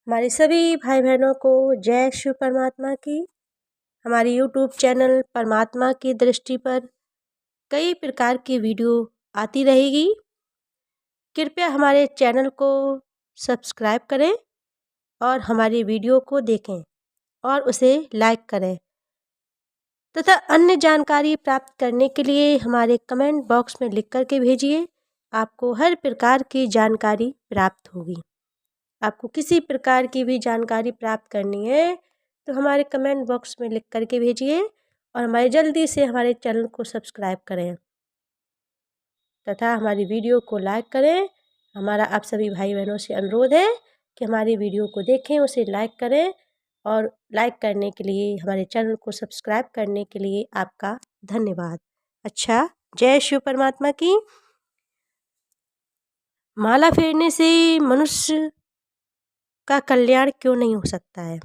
हमारे सभी भाई बहनों को जय शिव परमात्मा की। हमारे यूट्यूब चैनल परमात्मा की दृष्टि पर कई प्रकार की वीडियो आती रहेगी। कृपया हमारे चैनल को सब्सक्राइब करें और हमारी वीडियो को देखें और उसे लाइक करें तथा अन्य जानकारी प्राप्त करने के लिए हमारे कमेंट बॉक्स में लिख कर के भेजिए। आपको हर प्रकार की जानकारी प्राप्त होगी। आपको किसी प्रकार की भी जानकारी प्राप्त करनी है तो हमारे कमेंट बॉक्स में लिख करके भेजिए और हमारे जल्दी से हमारे चैनल को सब्सक्राइब करें तथा हमारी वीडियो को लाइक करें। हमारा आप सभी भाई बहनों से अनुरोध है कि हमारी वीडियो को देखें, उसे लाइक करें और लाइक करने के लिए, हमारे चैनल को सब्सक्राइब करने के लिए आपका धन्यवाद। अच्छा, जय शिव परमात्मा की। माला फेरने से मनुष्य का कल्याण क्यों नहीं हो सकता है?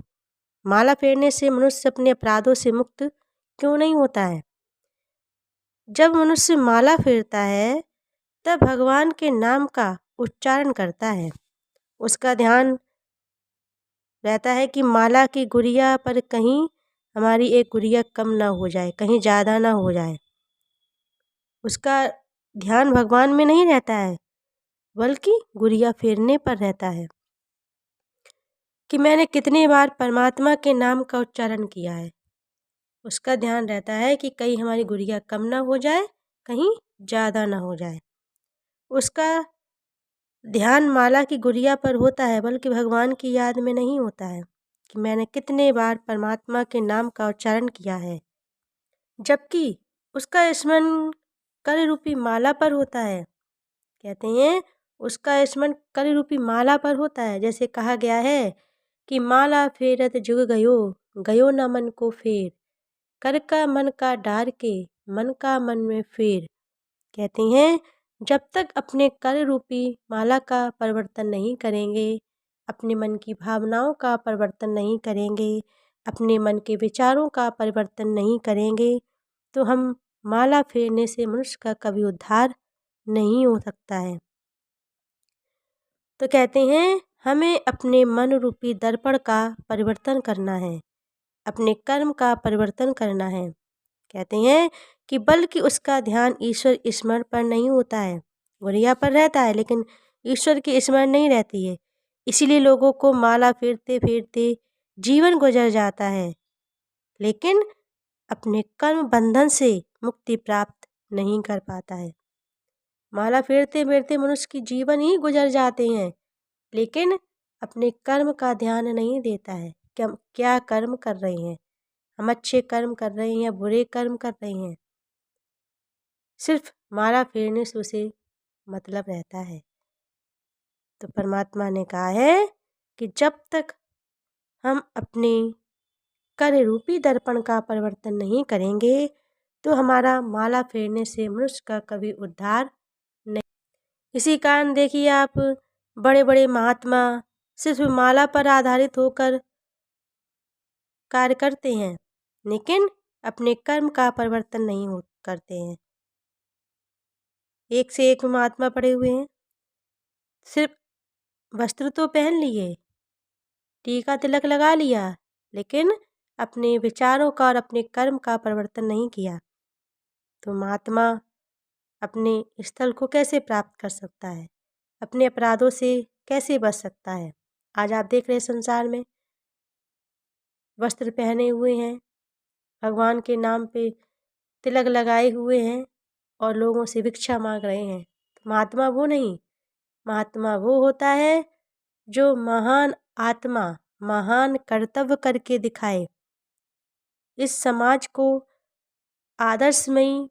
माला फेरने से मनुष्य अपने अपराधों से मुक्त क्यों नहीं होता है? जब मनुष्य माला फेरता है तब भगवान के नाम का उच्चारण करता है। उसका ध्यान रहता है कि माला की गुड़िया पर कहीं हमारी एक गुड़िया कम ना हो जाए, कहीं ज़्यादा ना हो जाए। उसका ध्यान भगवान में नहीं रहता है बल्कि गुड़िया फेरने पर रहता है कि मैंने कितनी बार परमात्मा के नाम का उच्चारण किया है। उसका ध्यान रहता है कि कहीं हमारी गुड़िया कम ना हो जाए, कहीं ज़्यादा ना हो जाए। उसका ध्यान माला की गुड़िया पर होता है बल्कि भगवान की याद में नहीं होता है कि मैंने कितने बार परमात्मा के नाम का उच्चारण किया है। जबकि उसका स्मरण कर रूपी माला पर होता है। कहते हैं उसका स्मरण कर रूपी माला पर होता है। जैसे कहा गया है कि माला फेरत जुग गयो, गयो न मन को फेर, कर का मन का डार के, मन का मन में फेर। कहते हैं जब तक अपने कर रूपी माला का परिवर्तन नहीं करेंगे, अपने मन की भावनाओं का परिवर्तन नहीं करेंगे, अपने मन के विचारों का परिवर्तन नहीं करेंगे तो हम माला फेरने से मनुष्य का कभी उद्धार नहीं हो सकता है। तो कहते हैं हमें अपने मन रूपी दर्पण का परिवर्तन करना है, अपने कर्म का परिवर्तन करना है। कहते हैं कि बल्कि उसका ध्यान ईश्वर स्मरण पर नहीं होता है, गुड़िया पर रहता है लेकिन ईश्वर की स्मरण नहीं रहती है। इसीलिए लोगों को माला फेरते फेरते जीवन गुजर जाता है लेकिन अपने कर्म बंधन से मुक्ति प्राप्त नहीं कर पाता है। माला फेरते फेरते मनुष्य की जीवन ही गुजर जाते हैं लेकिन अपने कर्म का ध्यान नहीं देता है कि हम क्या कर्म कर रहे हैं, हम अच्छे कर्म कर रहे हैं या बुरे कर्म कर रहे हैं। सिर्फ माला फेरने से उसे मतलब रहता है। तो परमात्मा ने कहा है कि जब तक हम अपने कर रूपी दर्पण का परिवर्तन नहीं करेंगे तो हमारा माला फेरने से मनुष्य का कभी उद्धार नहीं। इसी कारण देखिए आप बड़े बड़े महात्मा सिर्फ माला पर आधारित होकर कार्य करते हैं लेकिन अपने कर्म का परिवर्तन नहीं करते हैं। एक से एक महात्मा पड़े हुए हैं, सिर्फ वस्त्र तो पहन लिए, टीका तिलक लगा लिया लेकिन अपने विचारों का और अपने कर्म का परिवर्तन नहीं किया। तो महात्मा अपने स्थल को कैसे प्राप्त कर सकता है, अपने अपराधों से कैसे बच सकता है? आज आप देख रहे हैं संसार में वस्त्र पहने हुए हैं, भगवान के नाम पे तिलक लगाए हुए हैं और लोगों से भिक्षा मांग रहे हैं। तो महात्मा वो नहीं, महात्मा वो होता है जो महान आत्मा महान कर्तव्य करके दिखाए, इस समाज को आदर्शमयी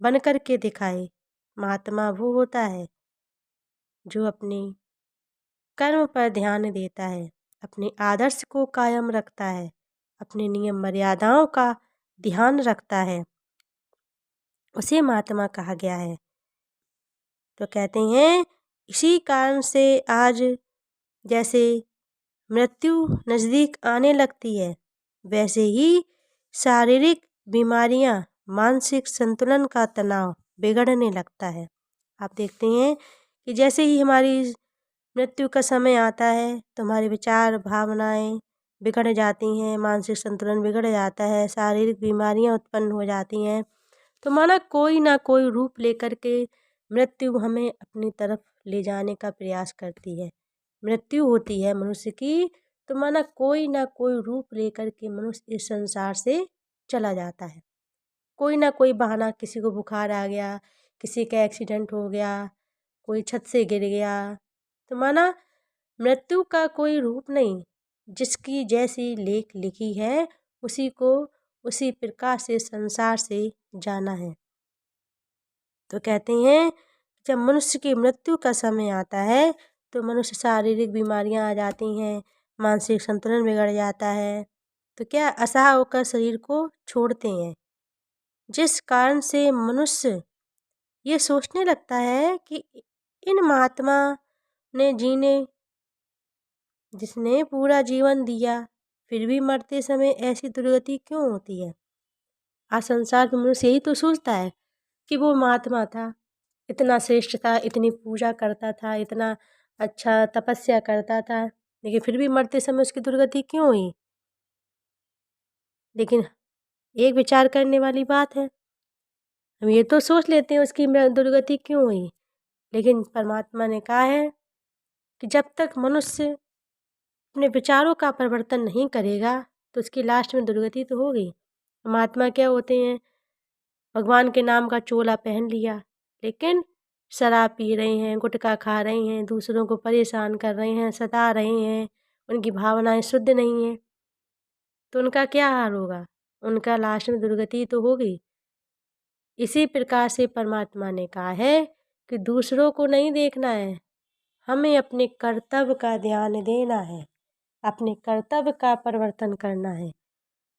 बन कर के दिखाए। महात्मा वो होता है जो अपने कर्म पर ध्यान देता है, अपने आदर्श को कायम रखता है, अपने नियम मर्यादाओं का ध्यान रखता है, उसे महात्मा कहा गया है। तो कहते हैं इसी कारण से आज जैसे मृत्यु नज़दीक आने लगती है वैसे ही शारीरिक बीमारियां, मानसिक संतुलन का तनाव बिगड़ने लगता है। आप देखते हैं कि जैसे ही हमारी मृत्यु का समय आता है तो हमारे विचार भावनाएं बिगड़ जाती हैं, मानसिक संतुलन बिगड़ जाता है, शारीरिक बीमारियां उत्पन्न हो जाती हैं। तो माना कोई ना कोई रूप लेकर के मृत्यु हमें अपनी तरफ ले जाने का प्रयास करती है। मृत्यु होती है मनुष्य की तो माना कोई ना कोई रूप लेकर के मनुष्य इस संसार से चला जाता है। कोई ना कोई बहाना, किसी को बुखार आ गया, किसी का एक्सीडेंट हो गया, कोई छत से गिर गया, तो माना मृत्यु का कोई रूप नहीं, जिसकी जैसी लेख लिखी है उसी को उसी प्रकार से संसार से जाना है। तो कहते हैं जब मनुष्य की मृत्यु का समय आता है तो मनुष्य शारीरिक बीमारियां आ जाती हैं, मानसिक संतुलन बिगड़ जाता है, तो क्या असहाय होकर शरीर को छोड़ते हैं, जिस कारण से मनुष्य ये सोचने लगता है कि इन महात्मा ने जीने जिसने पूरा जीवन दिया फिर भी मरते समय ऐसी दुर्गति क्यों होती है। आज संसार में मनुष्य यही तो सोचता है कि वो महात्मा था, इतना श्रेष्ठ था, इतनी पूजा करता था, इतना अच्छा तपस्या करता था, लेकिन फिर भी मरते समय उसकी दुर्गति क्यों हुई। लेकिन एक विचार करने वाली बात है, हम ये तो सोच लेते हैं उसकी दुर्गति क्यों हुई, लेकिन परमात्मा ने कहा है कि जब तक मनुष्य अपने विचारों का परिवर्तन नहीं करेगा तो उसकी लास्ट में दुर्गति तो होगी। महात्मा क्या होते हैं, भगवान के नाम का चोला पहन लिया लेकिन शराब पी रहे हैं, गुटखा खा रहे हैं, दूसरों को परेशान कर रहे हैं, सता रहे हैं, उनकी भावनाएं शुद्ध नहीं हैं, तो उनका क्या हाल होगा, उनका लास्ट में दुर्गति तो होगी। इसी प्रकार से परमात्मा ने कहा है कि दूसरों को नहीं देखना है, हमें अपने कर्तव्य का ध्यान देना है, अपने कर्तव्य का परिवर्तन करना है।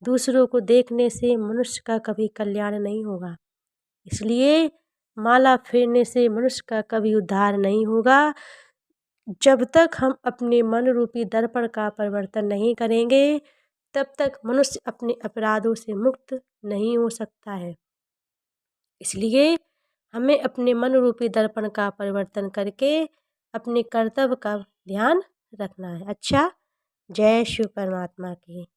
दूसरों को देखने से मनुष्य का कभी कल्याण नहीं होगा, इसलिए माला फेरने से मनुष्य का कभी उद्धार नहीं होगा। जब तक हम अपने मन रूपी दर्पण का परिवर्तन नहीं करेंगे तब तक मनुष्य अपने अपराधों से मुक्त नहीं हो सकता है। इसलिए हमें अपने मन रूपी दर्पण का परिवर्तन करके अपने कर्तव्य का ध्यान रखना है। अच्छा, जय शिव परमात्मा की।